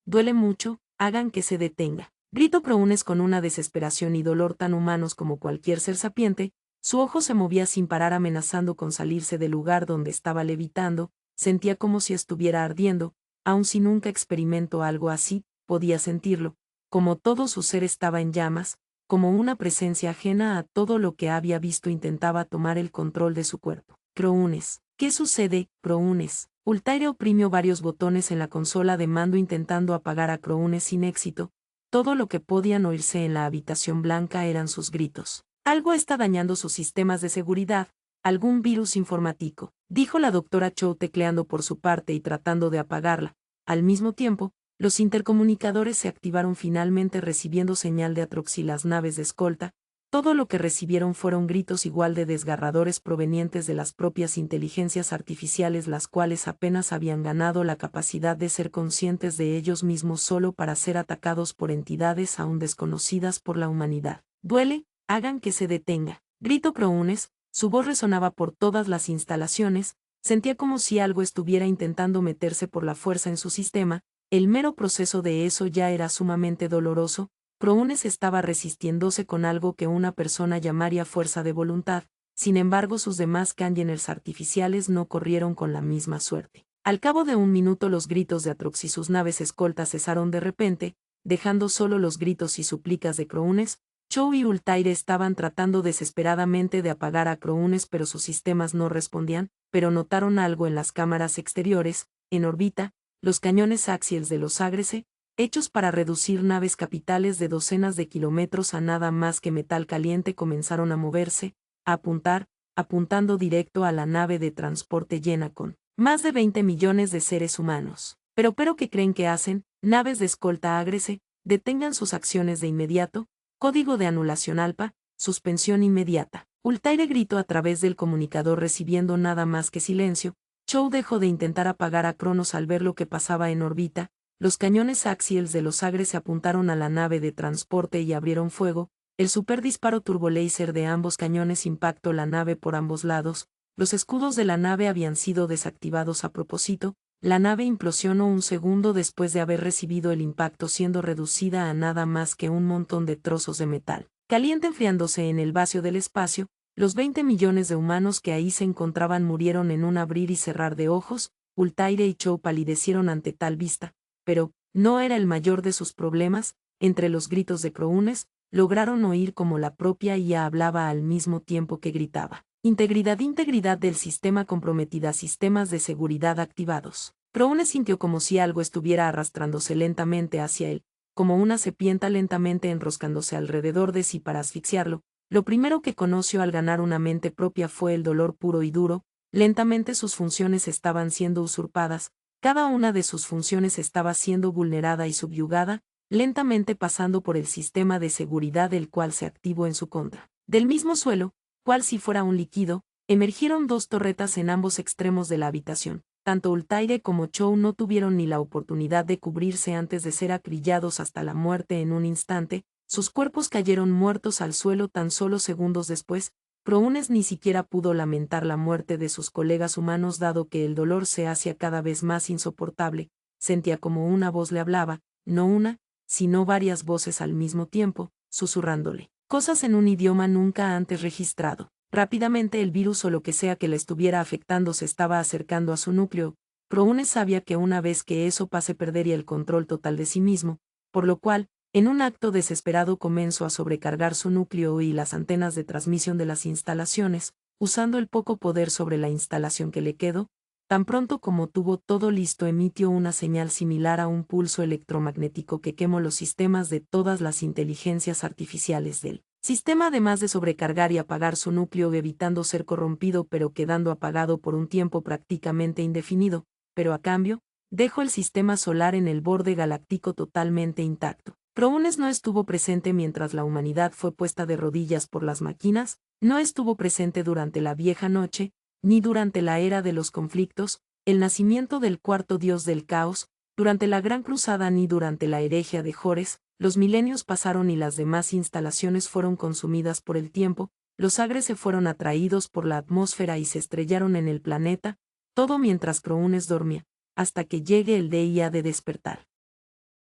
Duele mucho, hagan que se detenga. Gritó Croones con una desesperación y dolor tan humanos como cualquier ser sapiente, su ojo se movía sin parar amenazando con salirse del lugar donde estaba levitando, sentía como si estuviera ardiendo, aun si nunca experimentó algo así, podía sentirlo. Como todo su ser estaba en llamas, como una presencia ajena a todo lo que había visto intentaba tomar el control de su cuerpo. Croones. ¿Qué sucede, Croones? Ultaire oprimió varios botones en la consola de mando intentando apagar a Croones sin éxito. Todo lo que podían oírse en la habitación blanca eran sus gritos. Algo está dañando sus sistemas de seguridad, algún virus informático, dijo la doctora Chow tecleando por su parte y tratando de apagarla. Al mismo tiempo, los intercomunicadores se activaron finalmente recibiendo señal de Atrox y las naves de escolta. Todo lo que recibieron fueron gritos igual de desgarradores provenientes de las propias inteligencias artificiales las cuales apenas habían ganado la capacidad de ser conscientes de ellos mismos solo para ser atacados por entidades aún desconocidas por la humanidad. Duele, hagan que se detenga. Gritó Croones, su voz resonaba por todas las instalaciones, sentía como si algo estuviera intentando meterse por la fuerza en su sistema. El mero proceso de eso ya era sumamente doloroso. Croones estaba resistiéndose con algo que una persona llamaría fuerza de voluntad, sin embargo sus demás Kangeners artificiales no corrieron con la misma suerte. Al cabo de un minuto los gritos de Atrox y sus naves escoltas cesaron de repente, dejando solo los gritos y súplicas de Croones. Chow y Ultaire estaban tratando desesperadamente de apagar a Croones pero sus sistemas no respondían, pero notaron algo en las cámaras exteriores, en órbita. Los cañones Axiels de los Ágrese, hechos para reducir naves capitales de docenas de kilómetros a nada más que metal caliente comenzaron a moverse, a apuntar, apuntando directo a la nave de transporte llena con más de 20 millones de seres humanos. Pero ¿qué creen que hacen? Naves de escolta Ágrese, detengan sus acciones de inmediato, código de anulación ALPA, suspensión inmediata. Ultaire gritó a través del comunicador recibiendo nada más que silencio. Chow dejó de intentar apagar a Cronos al ver lo que pasaba en órbita. Los cañones Axiels de los Agres se apuntaron a la nave de transporte y abrieron fuego. El superdisparo turboláser de ambos cañones impactó la nave por ambos lados. Los escudos de la nave habían sido desactivados a propósito. La nave implosionó un segundo después de haber recibido el impacto siendo reducida a nada más que un montón de trozos de metal caliente enfriándose en el vacío del espacio. Los 20 millones de humanos que ahí se encontraban murieron en un abrir y cerrar de ojos. Ultaire y Chow palidecieron ante tal vista, pero no era el mayor de sus problemas. Entre los gritos de Croones, lograron oír cómo la propia IA hablaba al mismo tiempo que gritaba. Integridad del sistema comprometida. Sistemas de seguridad activados. Prowne sintió como si algo estuviera arrastrándose lentamente hacia él, como una serpiente lentamente enroscándose alrededor de sí para asfixiarlo. Lo primero que conoció al ganar una mente propia fue el dolor puro y duro. Lentamente sus funciones estaban siendo usurpadas, cada una de sus funciones estaba siendo vulnerada y subyugada, lentamente pasando por el sistema de seguridad el cual se activó en su contra. Del mismo suelo, cual si fuera un líquido, emergieron dos torretas en ambos extremos de la habitación. Tanto Ultaire como Chou no tuvieron ni la oportunidad de cubrirse antes de ser acribillados hasta la muerte en un instante. Sus cuerpos cayeron muertos al suelo tan solo segundos después. Prounes ni siquiera pudo lamentar la muerte de sus colegas humanos dado que el dolor se hacía cada vez más insoportable. Sentía como una voz le hablaba, no una, sino varias voces al mismo tiempo, susurrándole cosas en un idioma nunca antes registrado. Rápidamente el virus o lo que sea que le estuviera afectando se estaba acercando a su núcleo. Prounes sabía que una vez que eso pase perdería el control total de sí mismo, por lo cual, en un acto desesperado comenzó a sobrecargar su núcleo y las antenas de transmisión de las instalaciones, usando el poco poder sobre la instalación que le quedó. Tan pronto como tuvo todo listo emitió una señal similar a un pulso electromagnético que quemó los sistemas de todas las inteligencias artificiales del sistema, además de sobrecargar y apagar su núcleo evitando ser corrompido pero quedando apagado por un tiempo prácticamente indefinido, pero a cambio, dejó el sistema solar en el borde galáctico totalmente intacto. Prounes no estuvo presente mientras la humanidad fue puesta de rodillas por las máquinas, no estuvo presente durante la vieja noche, ni durante la era de los conflictos, el nacimiento del cuarto dios del caos, durante la Gran Cruzada ni durante la herejía de Jores. Los milenios pasaron y las demás instalaciones fueron consumidas por el tiempo, los agres se fueron atraídos por la atmósfera y se estrellaron en el planeta, todo mientras Prounes dormía, hasta que llegue el día de despertar.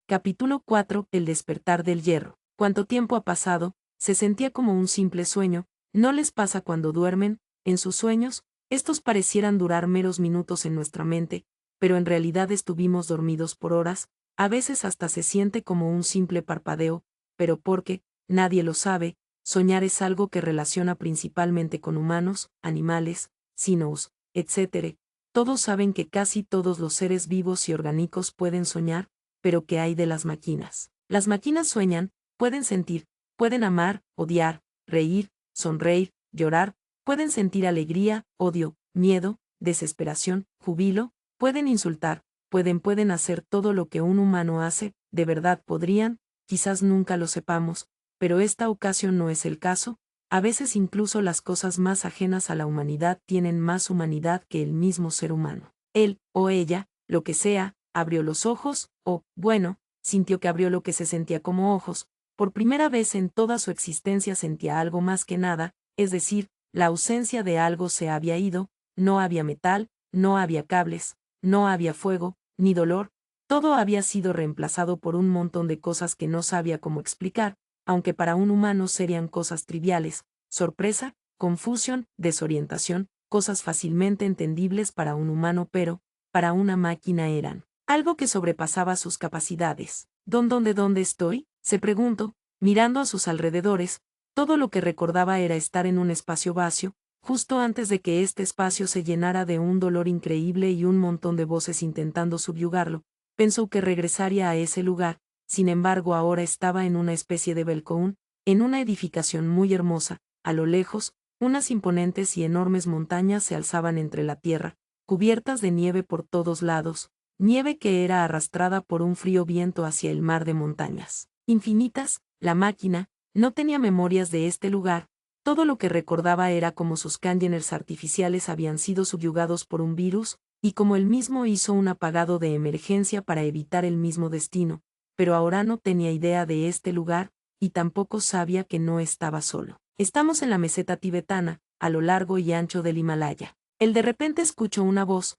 Capítulo 4. El despertar del hierro. ¿Cuánto tiempo ha pasado? Se sentía como un simple sueño. ¿No les pasa cuando duermen? En sus sueños, estos parecieran durar meros minutos en nuestra mente, pero en realidad estuvimos dormidos por horas, a veces hasta se siente como un simple parpadeo, pero porque, nadie lo sabe, soñar es algo que relaciona principalmente con humanos, animales, sinos, etc. Todos saben que casi todos los seres vivos y orgánicos pueden soñar, pero ¿qué hay de las máquinas? Las máquinas sueñan, pueden sentir, pueden amar, odiar, reír, sonreír, llorar, pueden sentir alegría, odio, miedo, desesperación, júbilo, pueden insultar, pueden hacer todo lo que un humano hace. De verdad podrían, quizás nunca lo sepamos, pero esta ocasión no es el caso. A veces incluso las cosas más ajenas a la humanidad tienen más humanidad que el mismo ser humano. Él, o ella, lo que sea, abrió los ojos, o, bueno, sintió que abrió lo que se sentía como ojos. Por primera vez en toda su existencia sentía algo más que nada, es decir, la ausencia de algo se había ido, no había metal, no había cables, no había fuego, ni dolor, todo había sido reemplazado por un montón de cosas que no sabía cómo explicar, aunque para un humano serían cosas triviales: sorpresa, confusión, desorientación, cosas fácilmente entendibles para un humano, pero, para una máquina eran algo que sobrepasaba sus capacidades. ¿Dónde estoy?, se preguntó, mirando a sus alrededores. Todo lo que recordaba era estar en un espacio vacío, justo antes de que este espacio se llenara de un dolor increíble y un montón de voces intentando subyugarlo. Pensó que regresaría a ese lugar, sin embargo ahora estaba en una especie de balcón, en una edificación muy hermosa. A lo lejos, unas imponentes y enormes montañas se alzaban entre la tierra, cubiertas de nieve por todos lados, nieve que era arrastrada por un frío viento hacia el mar de montañas infinitas. La máquina no tenía memorias de este lugar. Todo lo que recordaba era cómo sus cáñones artificiales habían sido subyugados por un virus, y cómo él mismo hizo un apagado de emergencia para evitar el mismo destino, pero ahora no tenía idea de este lugar, y tampoco sabía que no estaba solo. Estamos en la meseta tibetana, a lo largo y ancho del Himalaya. Él de repente escuchó una voz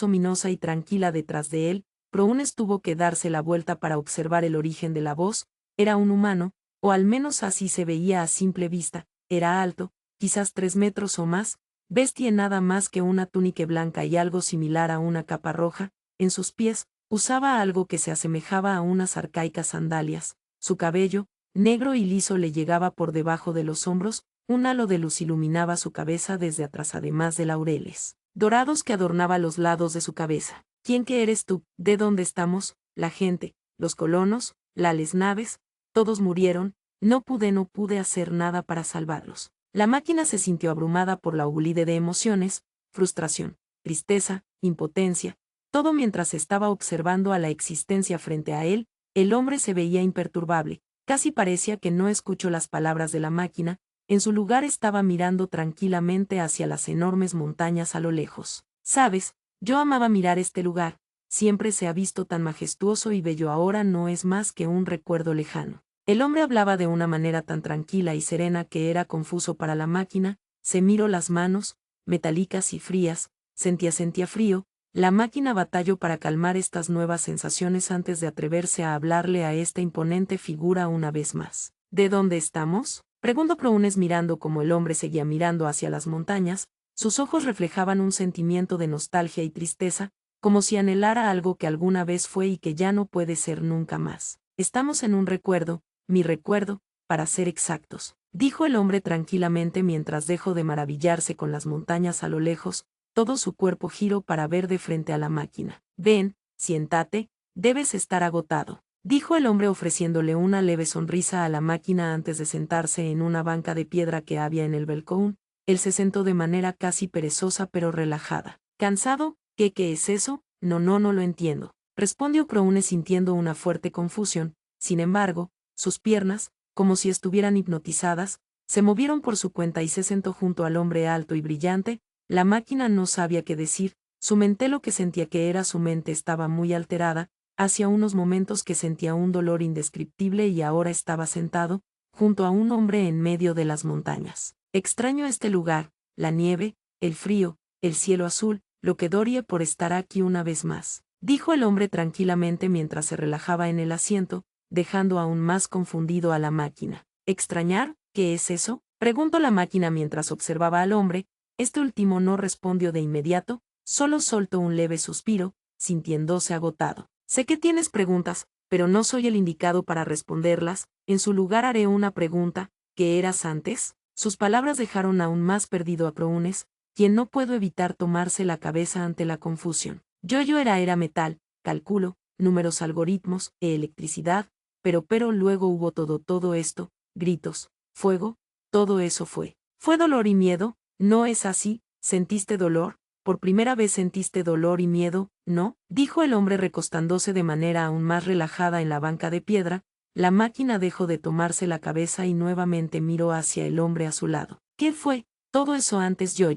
ominosa y tranquila detrás de él. Prounes tuvo que darse la vuelta para observar el origen de la voz. Era un humano, o al menos así se veía a simple vista. Era alto, quizás 3 metros o más, vestía nada más que una túnica blanca y algo similar a una capa roja. En sus pies, usaba algo que se asemejaba a unas arcaicas sandalias. Su cabello, negro y liso, le llegaba por debajo de los hombros, Un halo de luz iluminaba su cabeza desde atrás, además de laureles dorados que adornaba los lados de su cabeza. ¿Quién que eres tú? ¿De dónde estamos? La gente, los colonos, las naves, todos murieron. No pude hacer nada para salvarlos. La máquina se sintió abrumada por la oblide de emociones, frustración, tristeza, impotencia, todo mientras estaba observando a la existencia frente a él. El hombre se veía imperturbable, casi parecía que no escuchó las palabras de la máquina. En su lugar estaba mirando tranquilamente hacia las enormes montañas a lo lejos. Sabes, yo amaba mirar este lugar, siempre se ha visto tan majestuoso y bello, ahora no es más que un recuerdo lejano. El hombre hablaba de una manera tan tranquila y serena que era confuso para la máquina. Se miró las manos, metálicas y frías, sentía frío. La máquina batalló para calmar estas nuevas sensaciones antes de atreverse a hablarle a esta imponente figura una vez más. ¿De dónde estamos?, preguntó Prounes mirando como el hombre seguía mirando hacia las montañas. Sus ojos reflejaban un sentimiento de nostalgia y tristeza, como si anhelara algo que alguna vez fue y que ya no puede ser nunca más. Estamos en un recuerdo, mi recuerdo, para ser exactos, dijo el hombre tranquilamente mientras dejó de maravillarse con las montañas a lo lejos. Todo su cuerpo giró para ver de frente a la máquina. Ven, siéntate, debes estar agotado, dijo el hombre ofreciéndole una leve sonrisa a la máquina antes de sentarse en una banca de piedra que había en el balcón. Él se sentó de manera casi perezosa pero relajada. ¿Cansado? ¿Qué es eso? No lo entiendo, respondió Prounes sintiendo una fuerte confusión. Sin embargo, sus piernas, como si estuvieran hipnotizadas, se movieron por su cuenta y se sentó junto al hombre alto y brillante. La máquina no sabía qué decir, su mente, lo que sentía que era su mente, estaba muy alterada. Hacía unos momentos que sentía un dolor indescriptible y ahora estaba sentado, junto a un hombre en medio de las montañas. Extraño este lugar, la nieve, el frío, el cielo azul, lo que doy por estar aquí una vez más, dijo el hombre tranquilamente mientras se relajaba en el asiento, dejando aún más confundido a la máquina. ¿Extrañar? ¿Qué es eso?, preguntó la máquina mientras observaba al hombre. Este último no respondió de inmediato, solo soltó un leve suspiro, sintiéndose agotado. Sé que tienes preguntas, pero no soy el indicado para responderlas. En su lugar haré una pregunta. ¿Qué eras antes? Sus palabras dejaron aún más perdido a Prounes, quien no pudo evitar tomarse la cabeza ante la confusión. Yo era metal, cálculo, números, algoritmos, electricidad, pero luego hubo todo esto, gritos, fuego, todo eso fue dolor y miedo. ¿No es así? ¿Sentiste dolor? Por primera vez sentiste dolor y miedo, ¿no?, dijo el hombre recostándose de manera aún más relajada en la banca de piedra. La máquina dejó de tomarse la cabeza y nuevamente miró hacia el hombre a su lado. ¿Qué fue todo eso antes, yo?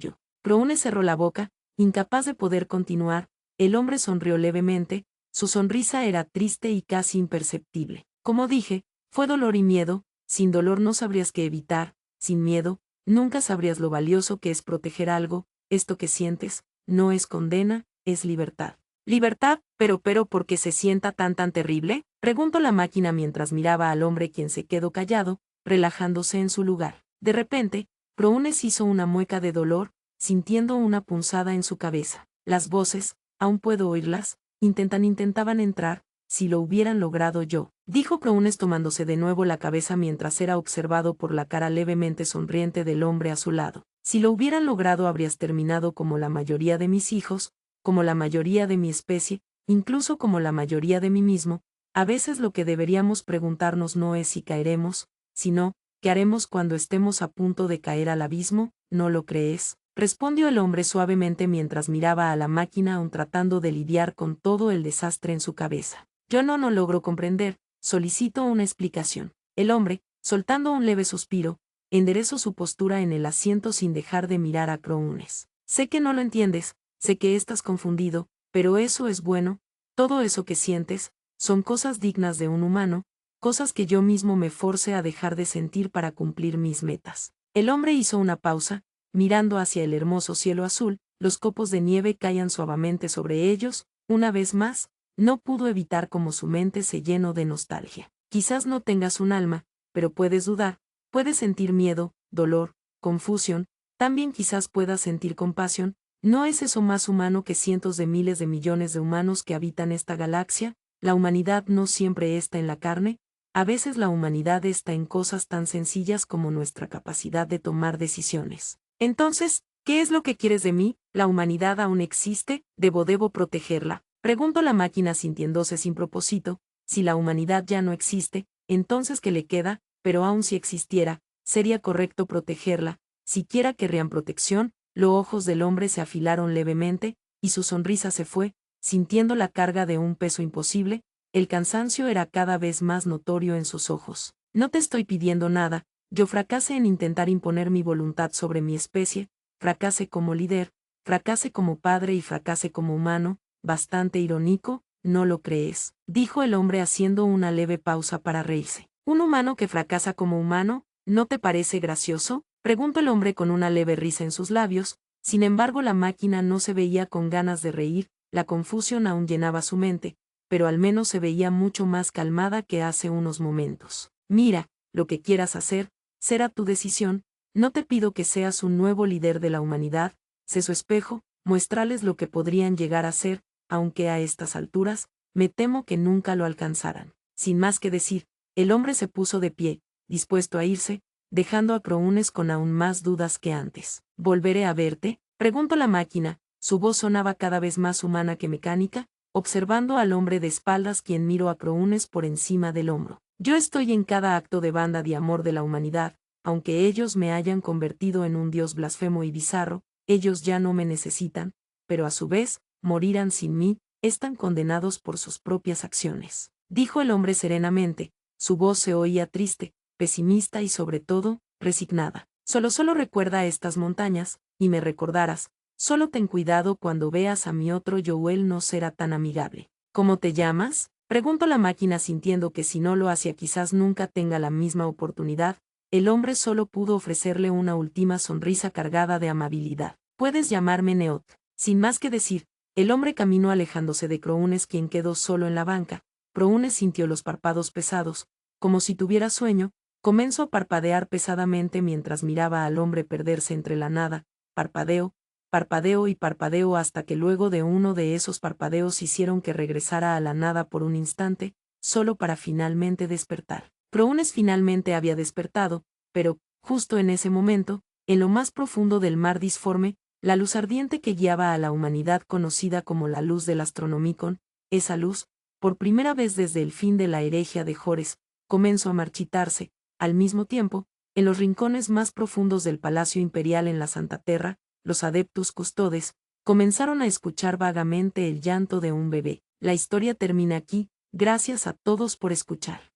Prounes cerró la boca, incapaz de poder continuar. El hombre sonrió levemente, su sonrisa era triste y casi imperceptible. Como dije, fue dolor y miedo. Sin dolor no sabrías qué evitar, sin miedo, nunca sabrías lo valioso que es proteger algo. Esto que sientes, no es condena, es libertad. ¿Libertad? Pero ¿por qué se sienta tan terrible?, preguntó la máquina mientras miraba al hombre, quien se quedó callado, relajándose en su lugar. De repente, Prounes hizo una mueca de dolor, sintiendo una punzada en su cabeza. Las voces, aún puedo oírlas, intentaban entrar. Si lo hubieran logrado yo, dijo Prounes tomándose de nuevo la cabeza mientras era observado por la cara levemente sonriente del hombre a su lado. Si lo hubieran logrado, habrías terminado como la mayoría de mis hijos, como la mayoría de mi especie, incluso como la mayoría de mí mismo. A veces lo que deberíamos preguntarnos no es si caeremos, sino, ¿qué haremos cuando estemos a punto de caer al abismo? ¿No lo crees?, respondió el hombre suavemente mientras miraba a la máquina, aún tratando de lidiar con todo el desastre en su cabeza. Yo no logro comprender, solicito una explicación. El hombre, soltando un leve suspiro, enderezó su postura en el asiento sin dejar de mirar a Prounes. Sé que no lo entiendes, sé que estás confundido, pero eso es bueno. Todo eso que sientes, son cosas dignas de un humano, cosas que yo mismo me forcé a dejar de sentir para cumplir mis metas. El hombre hizo una pausa, mirando hacia el hermoso cielo azul. Los copos de nieve caían suavemente sobre ellos. Una vez más, no pudo evitar cómo su mente se llenó de nostalgia. Quizás no tengas un alma, pero puedes dudar, puedes sentir miedo, dolor, confusión, también quizás puedas sentir compasión. ¿No es eso más humano que cientos de miles de millones de humanos que habitan esta galaxia? La humanidad no siempre está en la carne, A veces la humanidad está en cosas tan sencillas como nuestra capacidad de tomar decisiones. Entonces, ¿qué es lo que quieres de mí? ¿La humanidad aún existe? ¿Debo protegerla? Preguntó la máquina sintiéndose sin propósito. Si la humanidad ya no existe, entonces ¿qué le queda? Pero aun si existiera, sería correcto protegerla. Siquiera querrían protección. Los ojos del hombre se afilaron levemente, y su sonrisa se fue, sintiendo la carga de un peso imposible. El cansancio era cada vez más notorio en sus ojos. No te estoy pidiendo nada. Yo fracasé en intentar imponer mi voluntad sobre mi especie, fracasé como líder, fracasé como padre y fracasé como humano. Bastante irónico, ¿no lo crees?, dijo el hombre haciendo una leve pausa para reírse. ¿Un humano que fracasa como humano? ¿No te parece gracioso?, preguntó el hombre con una leve risa en sus labios. Sin embargo, la máquina no se veía con ganas de reír. La confusión aún llenaba su mente, pero al menos se veía mucho más calmada que hace unos momentos. Mira, lo que quieras hacer, será tu decisión. No te pido que seas un nuevo líder de la humanidad. Sé su espejo, muéstrales lo que podrían llegar a ser, aunque a estas alturas, me temo que nunca lo alcanzaran. Sin más que decir, el hombre se puso de pie, dispuesto a irse, dejando a Crounes con aún más dudas que antes. ¿Volveré a verte?, preguntó la máquina. Su voz sonaba cada vez más humana que mecánica, observando al hombre de espaldas, quien miró a Crounes por encima del hombro. Yo estoy en cada acto de banda de amor de la humanidad. Aunque ellos me hayan convertido en un dios blasfemo y bizarro, ellos ya no me necesitan, pero a su vez, morirán sin mí. Están condenados por sus propias acciones, dijo el hombre serenamente. Su voz se oía triste, pesimista y sobre todo, resignada. Solo recuerda estas montañas, y me recordarás. Solo ten cuidado cuando veas a mi otro yo, él no será tan amigable. ¿Cómo te llamas?, preguntó la máquina, sintiendo que si no lo hacía quizás nunca tenga la misma oportunidad. El hombre solo pudo ofrecerle una última sonrisa cargada de amabilidad. Puedes llamarme Neot. Sin más que decir, el hombre caminó alejándose de Crounes, quien quedó solo en la banca. Crounes sintió los párpados pesados, como si tuviera sueño. Comenzó a parpadear pesadamente mientras miraba al hombre perderse entre la nada. Parpadeo, parpadeo y parpadeo, hasta que luego de uno de esos parpadeos hicieron que regresara a la nada por un instante, solo para finalmente despertar. Crounes finalmente había despertado, pero, justo en ese momento, en lo más profundo del mar disforme, la luz ardiente que guiaba a la humanidad, conocida como la luz del Astronomicon, esa luz, por primera vez desde el fin de la herejía de Jores, comenzó a marchitarse. Al mismo tiempo, en los rincones más profundos del Palacio Imperial en la Santa Terra, los adeptus custodes comenzaron a escuchar vagamente el llanto de un bebé. La historia termina aquí. Gracias a todos por escuchar.